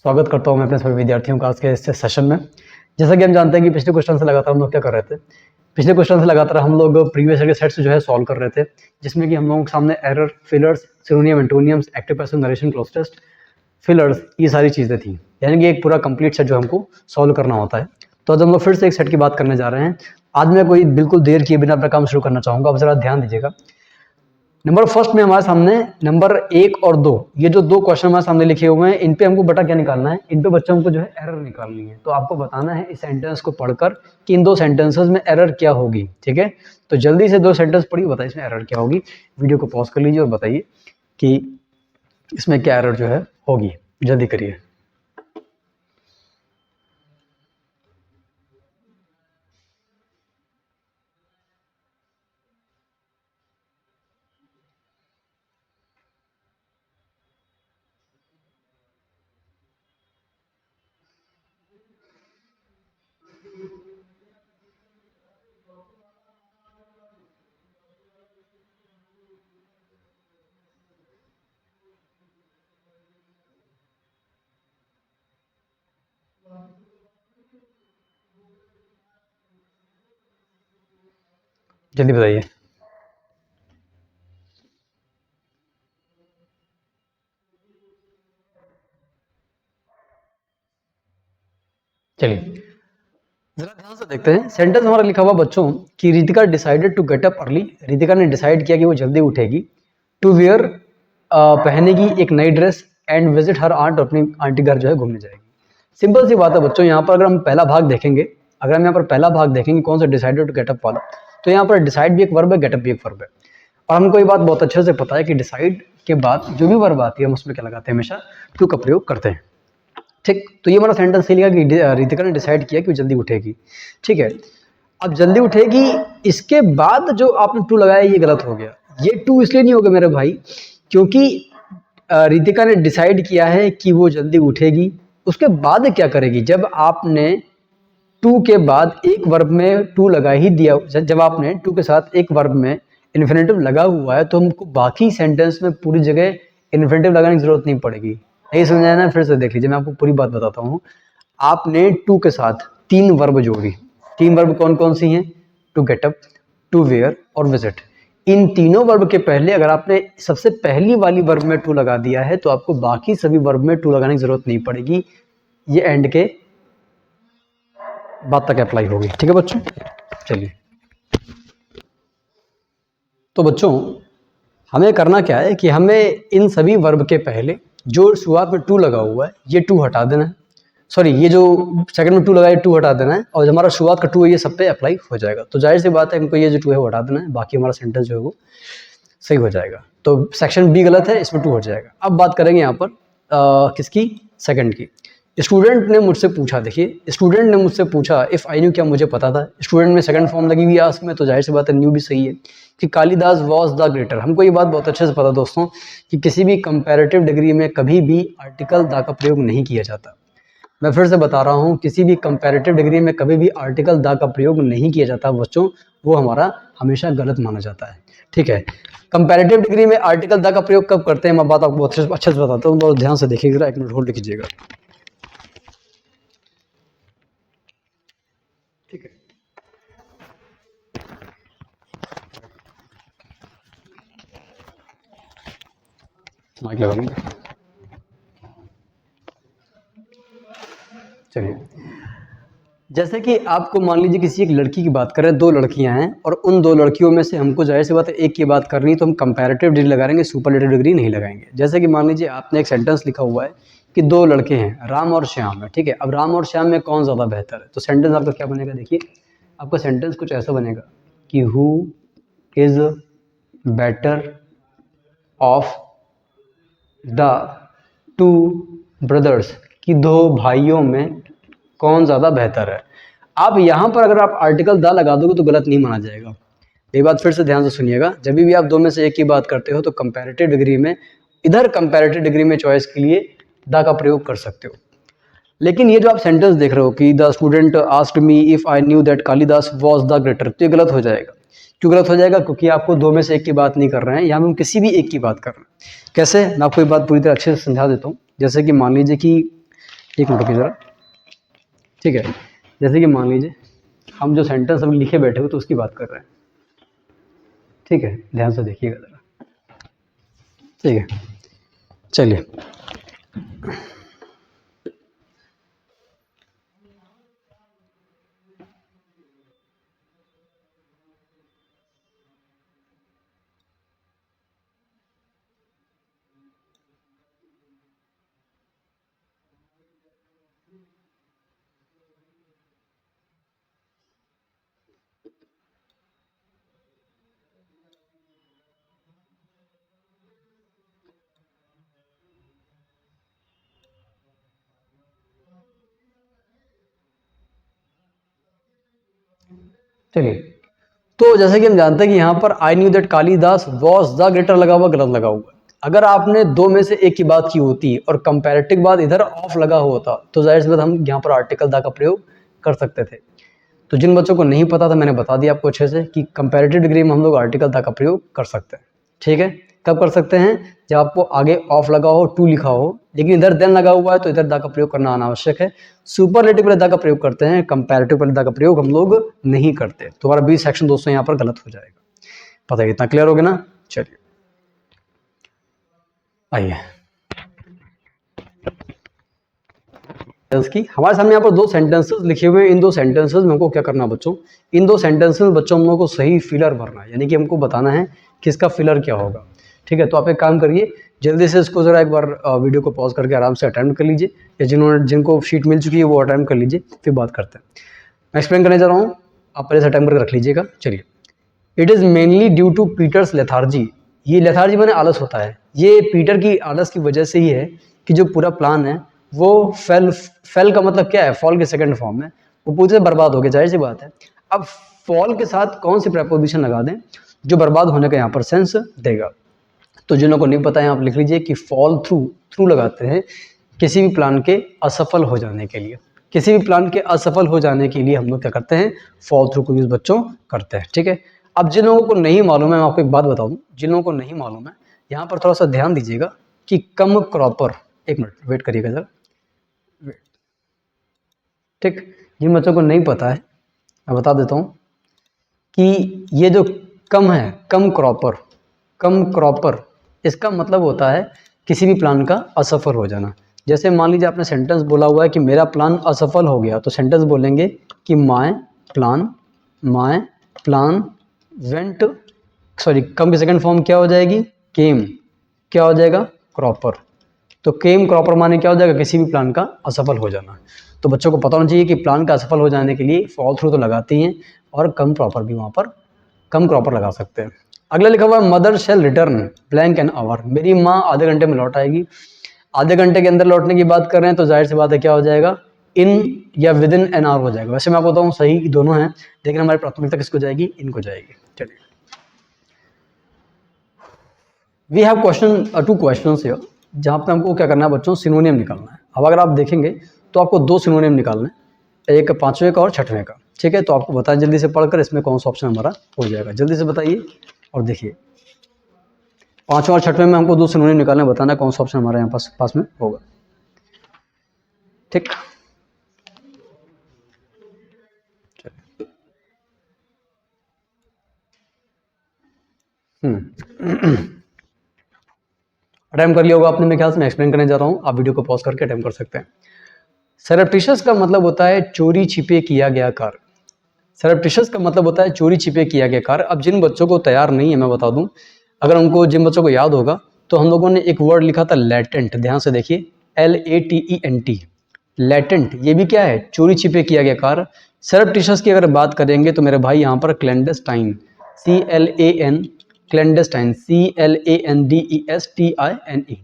स्वागत करता हूं मैं अपने सभी विद्यार्थियों का आज के इस सेशन में। जैसा कि हम जानते हैं कि पिछले क्वेश्चन से लगातार हम लोग क्या कर रहे थे, पिछले क्वेश्चन से लगातार हम लोग प्रीवियस ईयर के सेट्स जो है सॉल्व कर रहे थे, जिसमें कि हम लोगों के सामने error, fillers, synonym, antonyms, active passive narration, cloze test, fillers, ये सारी चीज़ें थी। यानी कि एक पूरा कंप्लीट सेट जो हमको सॉल्व करना होता है। तो आज हम लोग फिर से एक सेट की बात करने जा रहे हैं। आज मैं कोई बिल्कुल देर किए बिना अपना काम शुरू करना चाहूँगा। अब जरा ध्यान दीजिएगा। नंबर फर्स्ट में हमारे सामने नंबर 1 और 2, ये जो दो क्वेश्चन हमारे सामने लिखे हुए हैं, इन पे हमको बटा क्या निकालना है, इन पे बच्चों को जो है एरर निकालनी है। तो आपको बताना है इस सेंटेंस को पढ़कर कि इन दो सेंटेंसेस में एरर क्या होगी। ठीक है, तो जल्दी से दो सेंटेंस पढ़िए, बताइए इसमें एरर क्या होगी। वीडियो को पॉज कर लीजिए और बताइए कि इसमें क्या एरर जो है होगी। जल्दी करिए। जल्दी बताइए। चलिए जरा ध्यान से देखते हैं। सेंटेंस हमारा लिखा हुआ बच्चों कि Ritika decided to get up early. Ritika ने डिसाइड किया कि वो जल्दी उठेगी। टू वेयर, पहनेगी एक नई dress. And visit her aunt, अपनी आंटी घर जो है घूमने जाएगी। सिंपल सी बात है बच्चों। यहाँ पर अगर हम पहला भाग देखेंगे, अगर हम यहाँ पर पहला भाग देखेंगे कौन सा डिसाइडेड टू गेट अप वाला, तो यहाँ पर डिसाइड भी एक वर्ब है, गेटअप भी एक वर्ब है। और हमको ये बात बहुत अच्छे से पता है कि डिसाइड के बाद जो भी वर्ब आती है हम उसमें क्या लगाते हैं, हमेशा टू का प्रयोग करते हैं। ठीक, तो ये हमारा सेंटेंस सही लिखा कि रितिका ने डिसाइड किया कि वो जल्दी उठेगी। ठीक है, अब जल्दी उठेगी, इसके बाद जो आपने टू लगाया ये गलत हो गया। ये टू इसलिए नहीं होगा मेरे भाई क्योंकि रितिका ने डिसाइड किया है कि वो जल्दी उठेगी। उसके बाद क्या करेगी? जब आपने टू के बाद एक वर्ब में टू लगा ही दिया, जब आपने टू के साथ एक वर्ब में इन्फिनेटिव लगा हुआ है तो हमको बाकी सेंटेंस में पूरी जगह इन्फिनेटिव लगाने की जरूरत नहीं पड़ेगी। नहीं समझाया ना? फिर से देख लीजिए, मैं आपको पूरी बात बताता हूँ। आपने टू के साथ तीन वर्ब जोड़ी। तीन वर्ब कौन कौन सी हैं? To get up, to wear और विजिट। इन तीनों वर्ब के पहले अगर आपने सबसे पहली वाली वर्ब में टू लगा दिया है तो आपको बाकी सभी वर्ब में टू लगाने की जरूरत नहीं पड़ेगी। ये एंड के बाद तक अप्लाई होगी। ठीक है बच्चों, चलिए। तो बच्चों हमें करना क्या है कि हमें इन सभी वर्ब के पहले जो शुरुआत में टू लगा हुआ है ये टू हटा देना है। सॉरी, ये जो सेकंड में टू लगा है टू हटा देना है, और हमारा शुरुआत का टू है ये सब पे अप्लाई हो जाएगा। तो जाहिर सी बात है हमको ये जो टू है वो हटा देना है, बाकी हमारा सेंटेंस जो है वो सही हो जाएगा। तो सेक्शन बी गलत है, इसमें टू हट जाएगा। अब बात करेंगे यहाँ पर किसकी? सेकंड की। स्टूडेंट ने मुझसे पूछा, देखिए स्टूडेंट ने मुझसे पूछा इफ़ आई न्यू, क्या मुझे पता था। स्टूडेंट में सेकंड फॉर्म लगी हुई है आस्क में, तो जाहिर सी बात है न्यू भी सही है कि कालिदास वॉज द ग्रेटर। हमको ये बात बहुत अच्छे से पता दोस्तों कि किसी भी कंपैरेटिव डिग्री में कभी भी आर्टिकल द का प्रयोग नहीं किया जाता। मैं फिर से बता रहा हूँ, किसी भी कंपैरेटिव डिग्री में कभी भी आर्टिकल द का प्रयोग नहीं किया जाता बच्चों, वो हमारा हमेशा गलत माना जाता है। ठीक है, कंपैरेटिव डिग्री में आर्टिकल द का प्रयोग कब करते हैं मैं बात आपको अच्छे से बताता हूँ, बहुत ध्यान से देखिएगा। एक मिनट होल्ड कीजिएगा। ठीक है, माइक लगाऊंगा। चलिए, जैसे कि आपको मान लीजिए किसी एक लड़की की बात करें, दो लड़कियां हैं और उन दो लड़कियों में से हमको जाहिर सी बात है एक की बात करनी है, तो हम कंपैरेटिव डिग्री लगाएंगे, सुपरलेटिव डिग्री नहीं लगाएंगे। जैसे कि मान लीजिए आपने एक सेंटेंस लिखा हुआ है कि दो लड़के हैं, राम और श्याम है। ठीक है, अब राम और श्याम में कौन ज़्यादा बेहतर है? तो सेंटेंस आपका क्या बनेगा? देखिए आपका सेंटेंस कुछ ऐसा बनेगा कि who is better of the two brothers, कि दो भाइयों में कौन ज़्यादा बेहतर है। आप यहाँ पर अगर आप आर्टिकल द लगा दोगे तो गलत नहीं माना जाएगा। ये बात फिर से ध्यान से सुनिएगा, जब भी आप दो में से एक की बात करते हो तो कंपैरेटिव डिग्री में, इधर कंपैरेटिव डिग्री में चॉइस के लिए द का प्रयोग कर सकते हो। लेकिन ये जो आप सेंटेंस देख रहे हो कि the student asked me if I knew that Kalidas was the greater, तो ये गलत हो जाएगा। क्यों गलत हो जाएगा? क्योंकि आपको दो में से एक की बात नहीं कर रहे हैं, यहाँ हम किसी भी एक की बात कर रहे हैं। कैसे? मैं आपको ये बात पूरी तरह अच्छे से समझा देता हूँ। जैसे कि मान लीजिए कि एक मिनट रुकिए ज़रा, ठीक है। जैसे कि मान लीजिए हम जो सेंटेंस अभी लिखे बैठे हो तो उसकी बात कर रहे हैं, ठीक है, ध्यान से देखिएगा ज़रा, ठीक है। चलिए, चलिए, तो जैसे कि हम जानते हैं कि यहाँ पर I knew that Kalidas was the greater लगा हुआ, गलत लगा हुआ। अगर आपने दो में से एक की बात की होती और कंपैरेटिव बाद इधर ऑफ लगा हुआ होता तो जाहिर सी बात हम यहाँ पर आर्टिकल द का प्रयोग कर सकते थे। तो जिन बच्चों को नहीं पता था मैंने बता दिया आपको अच्छे से कि कंपैरेटिव डिग्री में हम लोग आर्टिकल द का प्रयोग कर सकते हैं, ठीक है। कब कर सकते हैं? जब आपको आगे ऑफ लगा हो, टू लिखा हो, लेकिन इधर देन लगा हुआ है तो इधर द का प्रयोग करना अनावश्यक है। सुपरलेटिव पहले द का प्रयोग करते हैं, कंपैरेटिव पहले द का प्रयोग हम लोग नहीं करते। तुम्हारा बी सेक्शन दोस्तों यहाँ पर गलत हो जाएगा। पता है, इतना क्लियर हो गया ना? चलिए आइए, की हमारे सामने यहाँ पर दो सेंटेंसेस लिखे हुए हैं। इन दो सेंटेंसेस में हमको क्या करना बच्चों, इन दो सेंटेंसेस में बच्चों हम लोगों को सही फिलर भरना है, यानी कि हमको बताना है कि इसका फिलर क्या होगा, ठीक है। तो आप एक काम करिए, जल्दी से इसको जरा एक बार वीडियो को पॉज करके आराम से अटेम्प्ट कर लीजिए, या जिनको शीट मिल चुकी है वो अटेम्प्ट कर लीजिए, फिर बात करते हैं। मैं एक्सप्लेन करने जा रहा हूँ, आप पहले से अटेम्प्ट करके रख लीजिएगा। चलिए, it is mainly due to Peter's lethargy. ये लेथार्जी माने आलस होता है, ये पीटर की आलस की वजह से ही है कि जो पूरा प्लान है वो फेल का मतलब क्या है? फॉल के सेकंड फॉर्म में, वो पूरे बर्बाद हो गया, जाहिर सी बात है। अब फॉल के साथ कौन सी प्रेपोजिशन लगा दें जो बर्बाद होने का यहाँ पर सेंस देगा? तो जिन लोगों को नहीं पता है आप लिख लीजिए कि फॉल थ्रू, थ्रू लगाते हैं किसी भी प्लान के असफल हो जाने के लिए। किसी भी प्लान के असफल हो जाने के लिए हम लोग क्या करते हैं? फॉल थ्रू को यूज बच्चों करते हैं, ठीक है। अब जिन लोगों को नहीं मालूम है, मैं आपको एक बात बता दूं, जिन लोगों को नहीं मालूम है यहाँ पर थोड़ा सा ध्यान दीजिएगा कि कम क्रॉपर, एक मिनट वेट करिएगा जरा, ठीक। जिन बच्चों को नहीं पता है मैं बता देता हूँ कि ये जो कम है, कम क्रॉपर, कम क्रॉपर, इसका मतलब होता है किसी भी प्लान का असफल हो जाना। जैसे मान लीजिए आपने सेंटेंस बोला हुआ है कि मेरा प्लान असफल हो गया, तो सेंटेंस बोलेंगे कि माय प्लान वेंट, सॉरी, कम की सेकंड फॉर्म क्या हो जाएगी? केम, क्या हो जाएगा? क्रॉपर। तो केम क्रॉपर माने क्या हो जाएगा? किसी भी प्लान का असफल हो जाना। तो बच्चों को पता होना चाहिए कि प्लान का असफल हो जाने के लिए फॉल थ्रू तो लगाते ही हैं और कम प्रॉपर भी वहाँ पर कम क्रॉपर लगा सकते हैं। अगला लिखा हुआ है mother shell return blank an hour. मेरी माँ आधे घंटे में लौट आएगी। आधे घंटे के अंदर लौटने की बात कर रहे हैं तो जाहिर सी बात है क्या हो जाएगा? इन या विद इन एन आवर हो जाएगा। वैसे मैं आपको बताऊँ सही दोनों हैं, लेकिन हमारी प्राथमिकता किसको जाएगी? इनको जाएगी। चलिए, we have question, 2 questions here, जहाँ पे हमको क्या करना है बच्चों? सिनोनियम निकालना है। अब अगर आप देखेंगे तो आपको 2 सिनोनियम निकालना है, एक 5वें का और 6वें का, ठीक है। तो आपको बताएं जल्दी से पढ़कर इसमें कौन सा ऑप्शन हमारा हो जाएगा, जल्दी से बताइए। और देखिए 5वें और 6वें में हमको 2 सिनोनियम निकालना, बताना कौन सा ऑप्शन हमारे यहाँ पास में होगा, ठीक। अटेम्प्ट कर लिया होगा आपने मेरे ख्याल से। मैं एक्सप्लेन करने जा रहा हूँ, आप वीडियो को पॉज करके अटेम्प्ट कर सकते हैं। सरप्टिशियस का मतलब होता है चोरी छिपे किया गया कार्य। सरप्टिशियस का मतलब होता है चोरी छिपे किया गया कार्य। अब जिन बच्चों को तैयार नहीं है मैं बता दूं, अगर उनको, जिन बच्चों को याद होगा, तो हम लोगों ने एक वर्ड लिखा था लैटेंट, ध्यान से देखिए, LATENT, लैटेंट। ये भी क्या है? चोरी छिपे किया गया कार्य। सरप्टिशियस की अगर बात करेंगे तो मेरे भाई यहाँ पर क्लैंडस्टाइन, CLAN, क्लैंडस्टाइन, CLANDESTINE,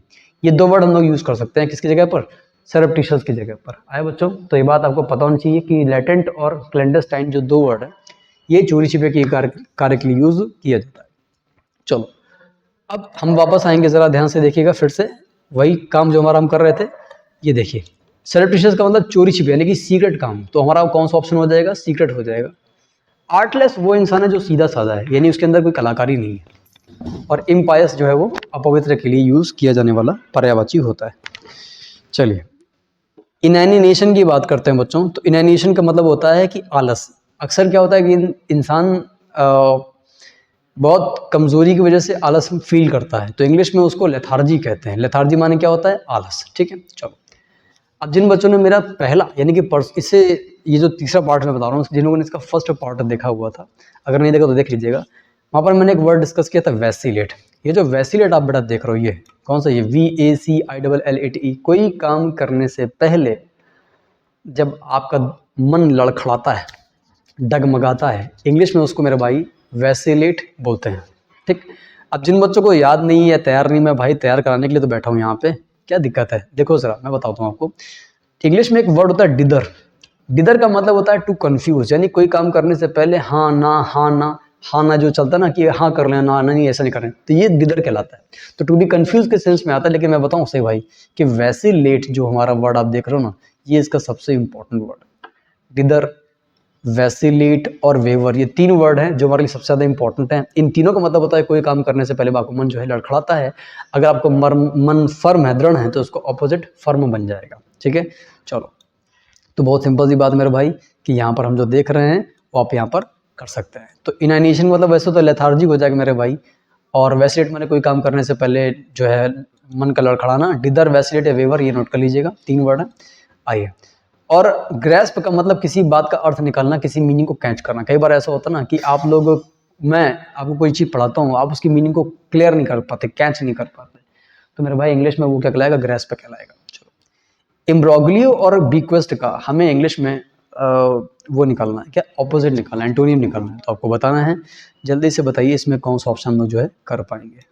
ये 2 वर्ड हम लोग यूज कर सकते हैं किसकी जगह पर? सरप्टिशियस की जगह पर। आए बच्चों? तो ये बात आपको पता होनी चाहिए कि लैटेंट और क्लैंडस्टाइन जो 2 वर्ड है ये चोरी छिपे के कार्य के लिए यूज किया जाता है। चलो, अब हम वापस आएंगे, जरा ध्यान से देखिएगा, फिर से वही काम जो हमारा हम कर रहे थे। ये देखिए, सरप्टिशियस का मतलब चोरी छिपे यानी कि सीक्रेट काम, तो हमारा कौन सा ऑप्शन हो जाएगा? सीक्रेट हो जाएगा। आर्टलेस वो इंसान है जो सीधा साधा है, यानी उसके अंदर कोई कलाकारी नहीं है। और इम्पायस जो है वो अपवित्र के लिए यूज किया जाने वाला पर्यायवाची होता है। चलिए, इनैनिनेशन की बात करते हैं बच्चों, तो इनैनिनेशन का मतलब होता है कि आलस। अक्सर क्या होता है कि इंसान बहुत कमजोरी की वजह से आलस फील करता है, तो इंग्लिश में उसको लेथार्जी कहते हैं। लेथार्जी माने क्या होता है? आलस। ठीक है, चलो। अब जिन बच्चों ने मेरा पहला यानी कि इससे ये जो तीसरा पार्ट मैं बता रहा हूँ, जिन लोगों ने इसका फर्स्ट पार्ट देखा हुआ था, अगर नहीं देखा तो देख लीजिएगा। वहाँ पर मैंने एक वर्ड डिस्कस किया था, वैसिलेट। ये जो वैसिलेट आप बेटा देख रहे हो, ये कौन सा? ये VACILLATE। कोई काम करने से पहले जब आपका मन लड़खड़ाता है, डगमगाता है, इंग्लिश में उसको मेरे भाई वैसिलेट बोलते हैं। ठीक। अब जिन बच्चों को याद नहीं है, तैयार नहीं, मैं भाई तैयार कराने के लिए तो बैठा हूँ यहाँ पे, क्या दिक्कत है? देखो जरा मैं बताता हूँ आपको। इंग्लिश में एक वर्ड होता है डिदर। डिदर का मतलब होता है टू कंफ्यूज, यानी कोई काम करने से पहले हाँ ना हाँ ना हाँ ना जो चलता है ना, कि हाँ कर लें ना नहीं ऐसा नहीं करें, तो ये डिदर कहलाता है। तो टू बी कंफ्यूज के सेंस में आता है। लेकिन मैं बताऊँ सही भाई कि वैसिलेट जो हमारा वर्ड आप देख रहे हो ना, ये इसका सबसे इंपॉर्टेंट वर्ड है। डिदर, वैसिलेट और वेवर, ये तीन वर्ड हैं जो हमारे लिए सबसे ज़्यादा इंपॉर्टेंट हैं। इन तीनों का मतलब होता है कोई काम करने से पहले आपको मन जो है लड़खड़ाता है। अगर आपको मन फर्म है, दृढ़ है, तो उसको ऑपोजिट फर्म बन जाएगा। ठीक है, चलो। तो बहुत सिंपल सी बात मेरे भाई कि यहाँ पर हम जो देख रहे हैं वो आप यहाँ पर कर सकते हैं। तो इनैनिएशन मतलब वैसे तो लेथार्जी हो जाएगा मेरे भाई, और वैसिलेट मैंने कोई काम करने से पहले जो है मन का लड़खड़ाना। डिदर, वैसिलेट या वेवर, ये नोट कर लीजिएगा, तीन वर्ड है। आइए। और ग्रेस्प का मतलब किसी बात का अर्थ निकालना, किसी मीनिंग को कैच करना। कई बार ऐसा होता है ना कि आप लोग, मैं आपको कोई चीज़ पढ़ाता हूँ, आप उसकी मीनिंग को क्लियर नहीं कर पाते, कैच नहीं कर पाते, तो मेरे भाई इंग्लिश में वो क्या कहलाएगा? ग्रेस्प कहलाएगा। चलो। इम्ब्रोग्लियो और बीक्वेस्ट का हमें इंग्लिश में वो निकालना है, क्या ऑपोजिट निकालना है, एंटोनियम निकालना है, तो आपको बताना है। जल्दी से बताइए इसमें कौन सा ऑप्शन हम लोग जो है कर पाएंगे।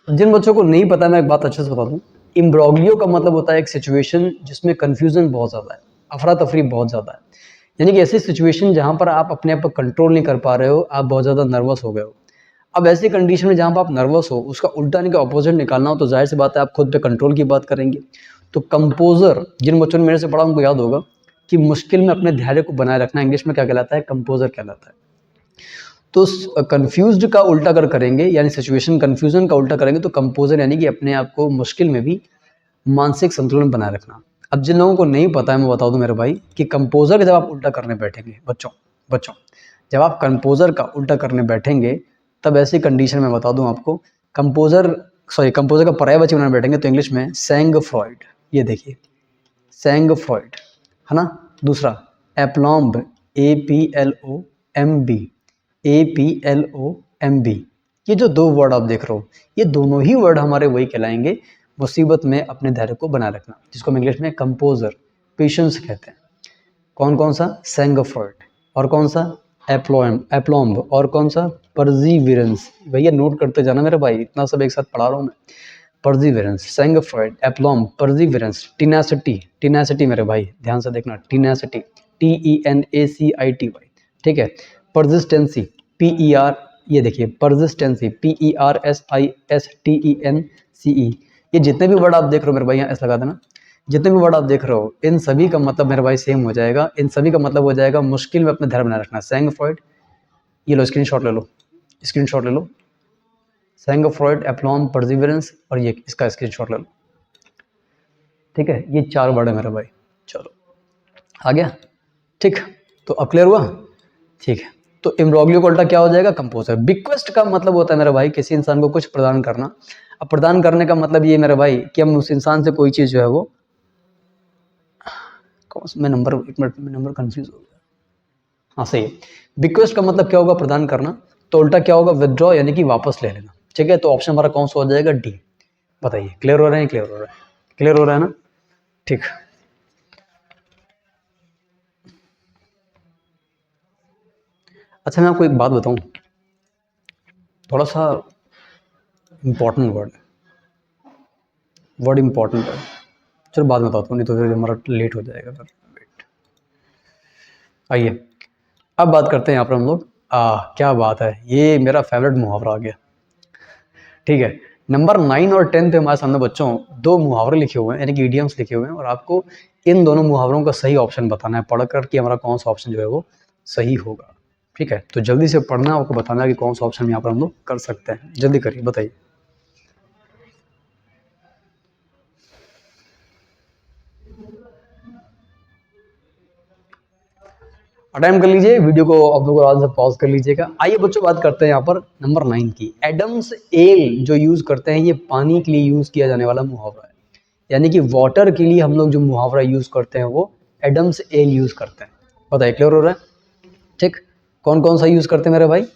जिन बच्चों को नहीं पता, मैं एक बात अच्छे से बता दूं। इम्ब्रोग्लियो का मतलब होता है एक सिचुएशन जिसमें कंफ्यूजन बहुत ज़्यादा है, अफरा तफरी बहुत ज़्यादा है। यानी कि ऐसी सिचुएशन जहां पर आप अपने आप को कंट्रोल नहीं कर पा रहे हो, आप बहुत ज़्यादा नर्वस हो गए हो। अब ऐसी कंडीशन में जहां पर आप नर्वस हो, उसका उल्टा नहीं, ऑपोजिट निकालना हो, तो जाहिर सी बात है आप खुद पे कंट्रोल की बात करेंगे। तो कंपोजर, जिन बच्चों ने मेरे से पढ़ा उनको याद होगा कि मुश्किल में अपने धैर्य को बनाए रखना इंग्लिश में क्या कहलाता है? कंपोजर कहलाता है। तो कंफ्यूज्ड का उल्टा अगर करेंगे, यानी सिचुएशन कंफ्यूजन का उल्टा करेंगे, तो कंपोजर यानी कि अपने आप को मुश्किल में भी मानसिक संतुलन बनाए रखना। अब जिन लोगों को नहीं पता है, मैं बता दूं मेरे भाई कि कंपोजर जब आप उल्टा करने बैठेंगे, बच्चों बच्चों जब आप कंपोजर का उल्टा करने बैठेंगे, तब ऐसी कंडीशन में बता दूं आपको, कंपोजर का पर्यायवाची बनाने बैठेंगे तो इंग्लिश में सैंग फ्रॉइड। ये देखिए, सैंग फ्रॉइड है ना। दूसरा एप्लॉम्ब, APLOMB, APLOMB। ये जो दो वर्ड आप देख रहे हो, ये दोनों ही वर्ड हमारे वही कहलाएंगे, मुसीबत में अपने धैर्य को बनाए रखना, जिसको हम इंग्लिश में कंपोजर, पेशेंस कहते हैं। कौन कौन सा? सैंग फ्रॉइड, और कौन सा? एप्लॉम्ब, और कौन सा? परजीविरेंस। भैया नोट करते जाना मेरे भाई, इतना सब एक साथ पढ़ा रहा हूँ मैं। परजीवेरेंस, सैंग फ्रॉइड, एप्लॉम, परजीवेरेंस, टिनासिटी। टिनासिटी मेरे भाई ध्यान से देखना, टिनासिटी, TENACITY। ठीक है। परसिस्टेंसी, PER, ये देखिए परसिस्टेंसी, PERSISTENCE। ये जितने भी वर्ड आप देख रहे हो मेरे भाई, यहाँ एस लगा देना। जितने भी वर्ड आप देख रहे हो, इन सभी का मतलब मेरे भाई सेम हो जाएगा। इन सभी का मतलब हो जाएगा मुश्किल में अपने धैर्य बनाए रखना। सैंग फ्रॉइड, ये लो स्क्रीनशॉट ले लो, स्क्रीनशॉट ले लो। सैंग फ्रॉइड, एप्लॉम, परसिवरेंस, और ये इसका स्क्रीनशॉट ले लो। ठीक है, ये चार वर्ड है मेरा भाई। चलो आ गया, ठीक। तो अब क्लियर हुआ? ठीक है। तो इम्ब्रोग्लियो का उल्टा क्या हो जाएगा? कंपोजर। बिक्वेस्ट का मतलब होता है मेरा भाई किसी इंसान को कुछ प्रदान करना। अब प्रदान करने का मतलब ये मेरा भाई कि हम उस इंसान से कोई चीज़ जो है वो, कौन सा मैं नंबर, एक मिनट में नंबर कंफ्यूज हो गया। हाँ सही है। बिक्वेस्ट का मतलब क्या होगा? प्रदान करना। तो उल्टा क्या होगा? विदड्रॉ, यानी कि वापस ले लेना। ठीक है, तो ऑप्शन हमारा कौन सा हो जाएगा? डी। बताइए क्लियर हो रहा है? क्लियर हो रहा है? क्लियर हो रहा है ना? ठीक। अच्छा मैं आपको एक बात बताऊं, थोड़ा सा इम्पोर्टेंट वर्ड, वर्ड इम्पोर्टेंट है। चलो बाद में बताता हूँ, नहीं तो फिर हमारा लेट हो जाएगा फिर। वेट, आइए अब बात करते हैं यहाँ पर हम लोग, क्या बात है, ये मेरा फेवरेट मुहावरा आ गया। ठीक है, नंबर 9 और 10 पे हमारे सामने बच्चों दो मुहावरे लिखे हुए हैं, यानी कि इडियम्स लिखे हुए हैं, और आपको इन दोनों मुहावरों का सही ऑप्शन बताना है पढ़कर कि हमारा कौन सा ऑप्शन जो है वो सही होगा। ठीक है, तो जल्दी से पढ़ना, आपको बताना है कि कौन सा ऑप्शन यहाँ पर हम लोग कर सकते हैं। जल्दी करिए, बताइए। अटेम्प्ट कर लीजिए, वीडियो को आप लोग आराम से पॉज कर लीजिएगा। आइए बच्चों बात करते हैं यहाँ पर नंबर 9 की। एडम्स एल जो यूज करते हैं, ये पानी के लिए यूज किया जाने वाला मुहावरा है, यानी कि वाटर के लिए हम लोग जो मुहावरा यूज करते हैं वो एडम्स एल यूज करते हैं। बताइए, क्लियर हो रहा है? ठीक, कौन कौन सा यूज करते हैं मेरे भाई?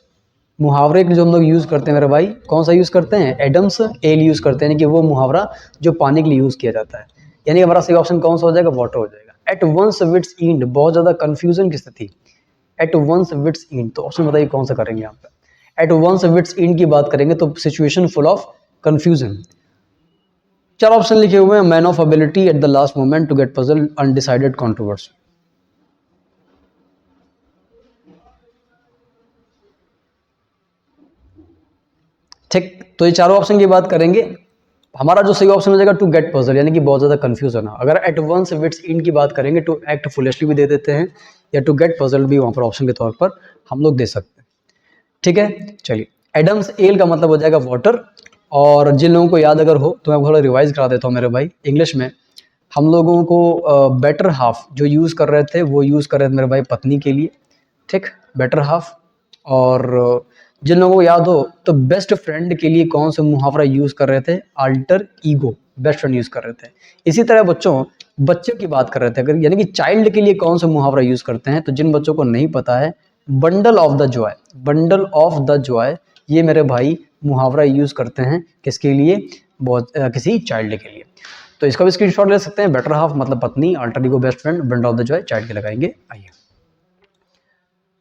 मुहावरे के जो हम लोग यूज करते हैं मेरे भाई, कौन सा यूज करते हैं? एडम्स एल यूज करते हैं, यानी कि वो मुहावरा जो पानी के लिए यूज किया जाता है। यानी हमारा सही ऑप्शन कौन सा हो जाएगा? वाटर हो जाएगा। एट वंस विट्स एंड, बहुत ज्यादा कंफ्यूजन की स्थिति, एट वंस विट्स एंड, तो ऑप्शन बताइए कौन सा करेंगे यहाँ पे? एट वंस विट्स एंड की बात करेंगे तो सिचुएशन फुल ऑफ कंफ्यूजन। चार ऑप्शन लिखे हुए हैं, man of ability, at the last moment, to get puzzle, undecided, controversy. ठीक, तो ये चारों ऑप्शन की बात करेंगे। हमारा जो सही ऑप्शन हो जाएगा टू गेट पजल, यानी कि बहुत ज्यादा कंफ्यूज होना। अगर एट वंस विट्स इन की बात करेंगे टू एक्ट फुलिशली भी दे देते हैं, या टू गेट पजल भी वहां पर ऑप्शन के तौर पर हम लोग दे सकते हैं। ठीक है, चलिए। एडम्स एल का मतलब हो जाएगा वाटर, और जिन लोगों को याद अगर हो तो मैं थोड़ा रिवाइज करा देता हूँ मेरे भाई। इंग्लिश में हम लोगों को बेटर हाफ जो यूज कर रहे थे वो यूज कर रहे थे मेरे भाई पत्नी के लिए। ठीक, बेटर हाफ। और जिन लोगों को याद हो तो बेस्ट फ्रेंड के लिए कौन सा मुहावरा यूज कर रहे थे? Alter ego, best friend use कर रहे थे। इसी तरह बच्चों, बच्चे की बात कर रहे थे अगर, यानी कि चाइल्ड के लिए कौन सा मुहावरा यूज करते हैं, तो जिन बच्चों को नहीं पता है, bundle of the Joy, bundle of the Joy, ये मेरे भाई मुहावरा यूज करते हैं किसके लिए? बहुत किसी चाइल्ड के लिए। तो इसका भी स्क्रीनशॉट ले सकते हैं। बेटर हाफ मतलब पत्नी, alter ego best friend, bundle of the Joy child के लगाएंगे। आइए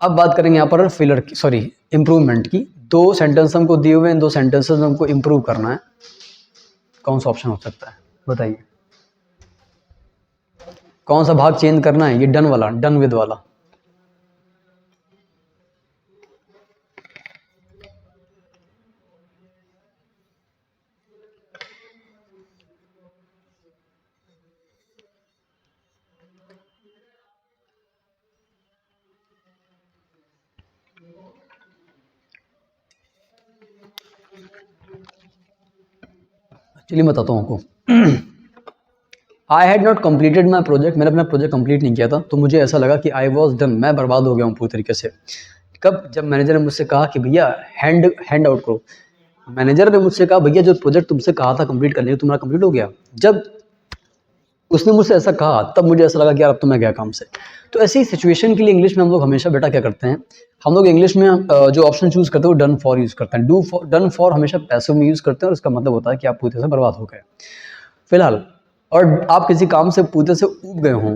अब बात करेंगे यहाँ पर फिलर की, सॉरी इंप्रूवमेंट की। दो सेंटेंस हमको दिए हुए हैं, दो सेंटेंसेस हमको इंप्रूव करना है, कौन सा ऑप्शन हो सकता है? बताइए, कौन सा भाग चेंज करना है? ये डन वाला, डन विद वाला। चलिए बताता हूँ आपको। I had not completed my project, मैंने अपना प्रोजेक्ट कंप्लीट नहीं किया था, तो मुझे ऐसा लगा कि आई वॉज डन, मैं बर्बाद हो गया हूँ पूरी तरीके से। कब? जब मैनेजर ने मुझसे कहा कि भैया हैंड आउट करो। मैनेजर ने मुझसे कहा भैया जो प्रोजेक्ट तुमसे कहा था कंप्लीट करने को, तुम्हारा कंप्लीट हो गया। जब उसने मुझसे ऐसा कहा तब मुझे ऐसा लगा कि यार अब तो मैं गया काम से। तो ऐसी सिचुएशन के लिए इंग्लिश में हम लोग हमेशा बेटा क्या करते हैं, हम लोग इंग्लिश में जो ऑप्शन चूज करते हैं वो डन फॉर यूज करते हैं। डन फॉर हमेशा पैसिव में यूज करते हैं, और इसका मतलब होता है कि आप पूरी तरह से बर्बाद हो गए फिलहाल, और आप किसी काम से पूरी तरह से ऊब गए हों,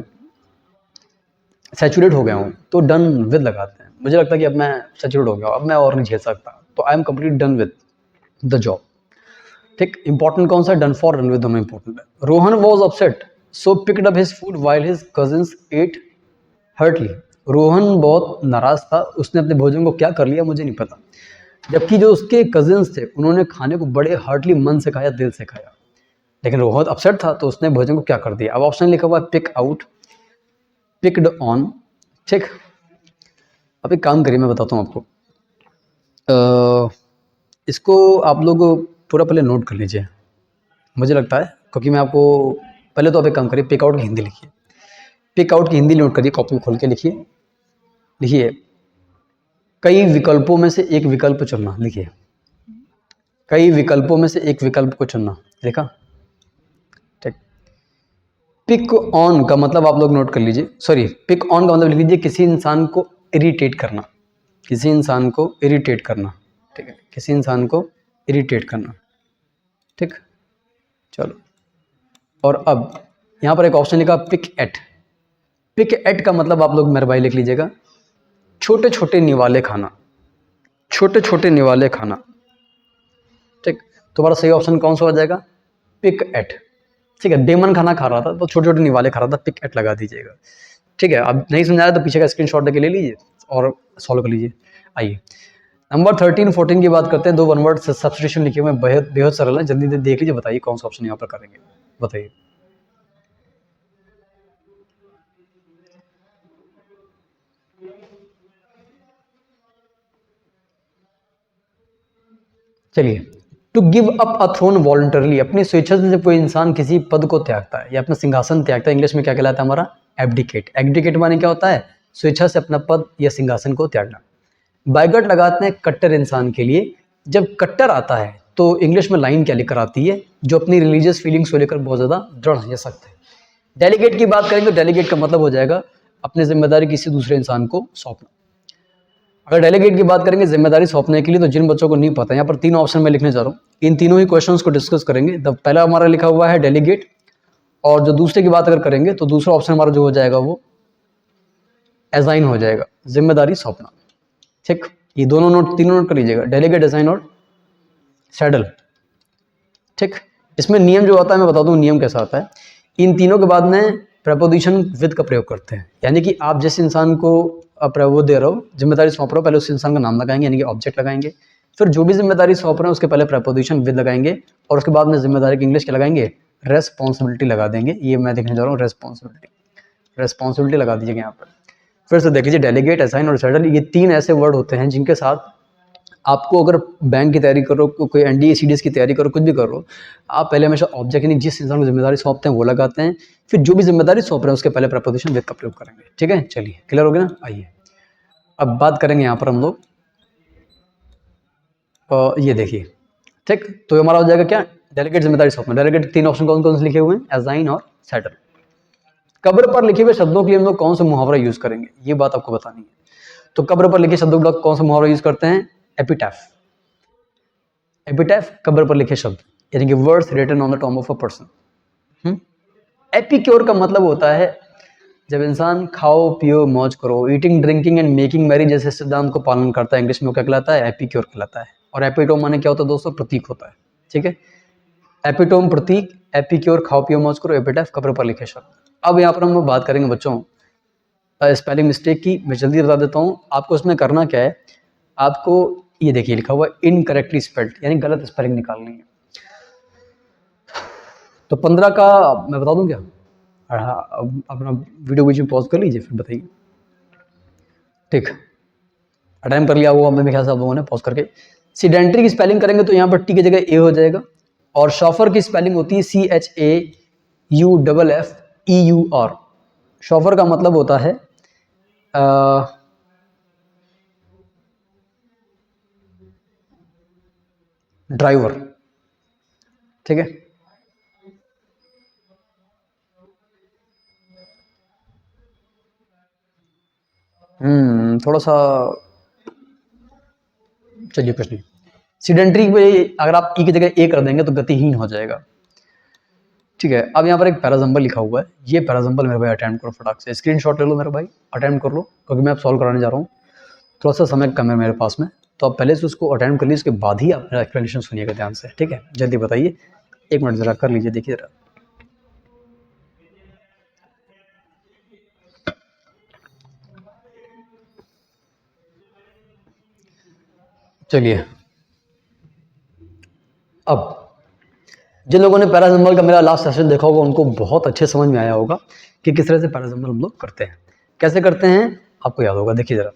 सैचुरेट हो गया हूँ, तो डन विद लगाते हैं। मुझे लगता है कि अब मैं सैचुरेट हो गया हूँ, अब मैं और नहीं झेल सकता, तो I am complete done with the job. ठीक, इंपॉर्टेंट कौन सा? डन फॉर, डन विद दोनों इंपॉर्टेंट है। Rohan was upset so picked up his food while his cousins ate heartily. Rohan बहुत नाराज था, उसने अपने भोजन को क्या कर लिया मुझे नहीं पता, जबकि जो उसके कजिन्स थे उन्होंने खाने को बड़े हार्टली, मन से खाया, दिल से खाया। लेकिन रोहन अपसेट था तो उसने भोजन को क्या कर दिया? अब ऑप्शन लिखा हुआ है पिक आउट, पिक्ड ऑन। ठीक, अब एक काम करिए, मैं बताता हूँ आपको। इसको आप लोग पूरा पहले नोट कर लीजिए, मुझे लगता है, क्योंकि मैं आपको पहले तो आप एक काम करिए, पिक आउट की हिंदी लिखिए, पिक आउट की हिंदी नोट करिए, कॉपी खोल के लिखिए। लिखिए, कई विकल्पों में से एक विकल्प चुनना। लिखिए, कई विकल्पों में से एक विकल्प को चुनना। लिखा? ठीक। पिक ऑन का मतलब आप लोग नोट कर लीजिए, सॉरी, पिक ऑन का मतलब लिख लीजिए किसी इंसान को इरिटेट करना, किसी इंसान को इरिटेट करना। ठीक है, किसी इंसान को इरिटेट करना। ठीक, चलो। और अब यहाँ पर एक ऑप्शन लिखा पिक एट। पिक एट का मतलब आप लोग मेरे भाई लिख लीजिएगा, छोटे छोटे निवाले खाना, छोटे छोटे निवाले खाना। ठीक, तुम्हारा सही ऑप्शन कौन सा हो जाएगा? Pick at. ठीक है, डेमन खाना खा रहा था तो छोटे छोटे निवाले खा रहा था, पिक एट लगा दीजिएगा। ठीक है, अब नहीं समझाया तो पीछे का स्क्रीनशॉट लेके ले लीजिए और सॉल्व कर लीजिए। आइए नंबर 13 14 की बात करते हैं। 2 वन वर्ड सब्स्टिट्यूशन लिखे हुए हैं, बेहद बेहद सरल है, जल्दी देख लीजिए, बताइए कौन सा ऑप्शन यहाँ पर करेंगे, बताइए। चलिए, to give up a throne voluntarily, अपनी स्वेच्छा से जब कोई इंसान किसी पद को त्यागता है या अपना सिंहासन त्यागता है, इंग्लिश में क्या कहलाता है हमारा, एब्डिकेट। एब्डिकेट माने क्या होता है, स्वेच्छा से अपना पद या सिंहासन को त्यागना। बाइगट लगाते हैं कट्टर इंसान के लिए। जब कट्टर आता है तो इंग्लिश में लाइन क्या लिखकर आती है, जो अपनी रिलीजियस फीलिंग्स को लेकर बहुत ज़्यादा दृढ़ या सख्त है। डेलीगेट की बात करेंगे तो डेलीगेट का मतलब हो जाएगा अपनी जिम्मेदारी किसी दूसरे इंसान को सौंपना। अगर डेलीगेट की बात करेंगे जिम्मेदारी सौंपने के लिए, तो जिन बच्चों को नहीं पता, यहाँ पर 3 ऑप्शन में लिखने जा रहा हूँ, इन तीनों ही क्वेश्चंस को डिस्कस करेंगे। तो पहला हमारा लिखा हुआ है डेलीगेट, और जो दूसरे की बात अगर करेंगे तो दूसरा ऑप्शन हमारा जो हो जाएगा वो असाइन हो जाएगा, जिम्मेदारी सौंपना। ठीक, ये दोनों नोट, तीनों नोट कर लीजिएगा, डेलीगेट, असाइन और सैडल। ठीक, इसमें नियम जो आता है मैं बता दूं नियम कैसा आता है। इन तीनों के बाद में प्रपोजिशन विद का प्रयोग करते हैं, यानी कि आप जिस इंसान को वो दे रहे हो, जिम्मेदारी सौंप रहे हो, पहले उस इंसान का नाम लगाएंगे, यानी कि ऑब्जेक्ट लगाएंगे, फिर जो भी जिम्मेदारी सौंप रहे हैं उसके पहले प्रपोजिशन विद लगाएंगे, और उसके बाद में जिम्मेदारी की इंग्लिश क्या लगाएंगे, रेस्पॉन्सिबिलिटी लगा देंगे। ये मैं देखने जा रहा हूँ, रेस्पॉन्सिबिलिटी लगा दीजिएगा यहाँ पर। फिर से देख लीजिए, डेलीगेट, असाइन और सैडल, ये 3 ऐसे वर्ड होते हैं जिनके साथ आपको, अगर बैंक की तैयारी करो, कोई एनडीए सीडीएस की तैयारी करो, कुछ भी करो, आप पहले हमेशा ऑब्जेक्ट यानी जिस इंसान को जिम्मेदारी सौंपते हैं वो लगाते हैं, फिर जो भी जिम्मेदारी सौंप रहे हैं उसके पहले प्रपोजिशन विद का प्रयोग करेंगे। ठीक है, चलिए क्लियर हो गया ना। आइए अब बात करेंगे यहाँ पर हम लोग, ये देखिए। ठीक, तो हमारा हो जाएगा क्या, डेलीगेट, जिम्मेदारी सौंपना। डेलीगेट 3 ऑप्शन कौन कौन से लिखे हुए हैं, असाइन और सैडल। कब्र पर लिखे हुए शब्दों के लिए हम लोग कौन सा मुहावरा यूज करेंगे, ये बात आपको बतानी है। तो कब्र पर लिखे शब्दों का कौन सा मुहावरा यूज करते हैं, एपिटैफ। एपिटैफ, कब्र पर लिखे शब्द, यानी कि words written on the tomb of a person. Epicure का मतलब होता है जब इंसान खाओ पियो मौज करो, eating drinking and making merry जैसे सिद्धांत को पालन करता है, इंग्लिश में क्या कहलाता है, एपिक्योर कहलाता है। और एपिटोम माने क्या होता है दोस्तों, प्रतीक होता है। ठीक है, एपिटोम प्रतीक, एपिक्योर खाओ पियो मौज करो, एपिटैफ कब्र पर लिखे शब्द। अब यहाँ पर हम लोग बात करेंगे बच्चों स्पेलिंग मिस्टेक की। मैं जल्दी बता देता हूँ आपको, इसमें करना क्या है, आपको ये देखिए लिखा हुआ इनकरेक्टली स्पेल्ड, यानी गलत स्पेलिंग निकालनी है। तो 15 का मैं बता दूं क्या, हाँ, अपना वीडियो बीच में पॉज कर लीजिए फिर बताइए। ठीक, अटेम्प्ट कर लिया होगा मेरे ख्याल से आप लोगों ने पॉज करके। सीडेंट्री की स्पेलिंग करेंगे तो यहाँ पर टी की जगह ए हो जाएगा, और शॉफर की स्पेलिंग होती है CHAUFFEUR। शॉफर का मतलब होता है ड्राइवर। ठीक है, थोड़ा सा, चलिए कुछ नहीं। सीडेंट्री पे अगर आप ई की जगह ए कर देंगे तो गतिहीन हो जाएगा। ठीक है, अब यहाँ पर एक पैराजम्बल लिखा हुआ है, ये पैराजम्बल मेरे भाई अटेम्प्ट करो फटाक से, स्क्रीनशॉट ले लो मेरे भाई, अटेम्प्ट कर लो, क्योंकि मैं अब सॉल्व कराने जा रहा हूँ। थोड़ा सा समय कम है मेरे पास में, तो आप पहले से उसको अटेम्प्ट कर लीजिए, उसके बाद ही आप मेरा एक्सप्लेनेशन सुनिएगा ध्यान से। ठीक है, जल्दी बताइए, 1 मिनट जरा कर लीजिए, देखिए जरा। चलिए, अब जिन लोगों ने पैराजम्बल का मेरा लास्ट सेशन देखा होगा उनको बहुत अच्छे समझ में आया होगा कि किस तरह से पैराजम्बल हम लोग करते हैं, कैसे करते हैं, आपको याद होगा। देखिए जरा,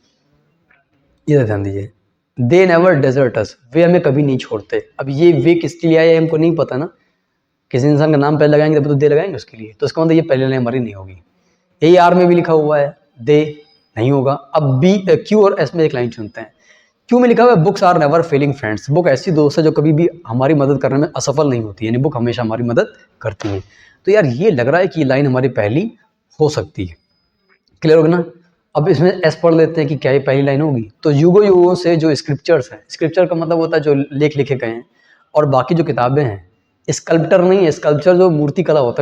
ये ध्यान दीजिए, दे नेवर डेजर्ट अस, वे हमें कभी नहीं छोड़ते। अब ये वे किसके लिए आया है हमको नहीं पता ना, किसी इंसान का नाम पहले लगाएंगे तब तो दे लगाएंगे उसके लिए, तो इसका मतलब ये पहले लाइन हमारी नहीं होगी। यही आर में भी लिखा हुआ है, दे नहीं होगा। अब बी, क्यू और एस में एक लाइन चुनते हैं। क्यों में लिखा हुआ है, books are never failing friends, book ऐसी दोस्त है जो कभी भी हमारी मदद करने में असफल नहीं होती, यानी बुक हमेशा हमारी मदद करती है। तो यार ये लग रहा है कि ये लाइन हमारी पहली हो सकती है। क्लियर होगा ना। अब इसमें एस पढ़ लेते हैं कि क्या ये पहली लाइन होगी। तो युगों युगों से जो स्क्रिप्चर्स हैं, स्क्रिप्चर का मतलब होता है जो लेख लिखे गए हैं, और बाकी जो किताबें हैं, स्कल्प्टर नहीं है, स्कल्पचर जो मूर्ति कला होता है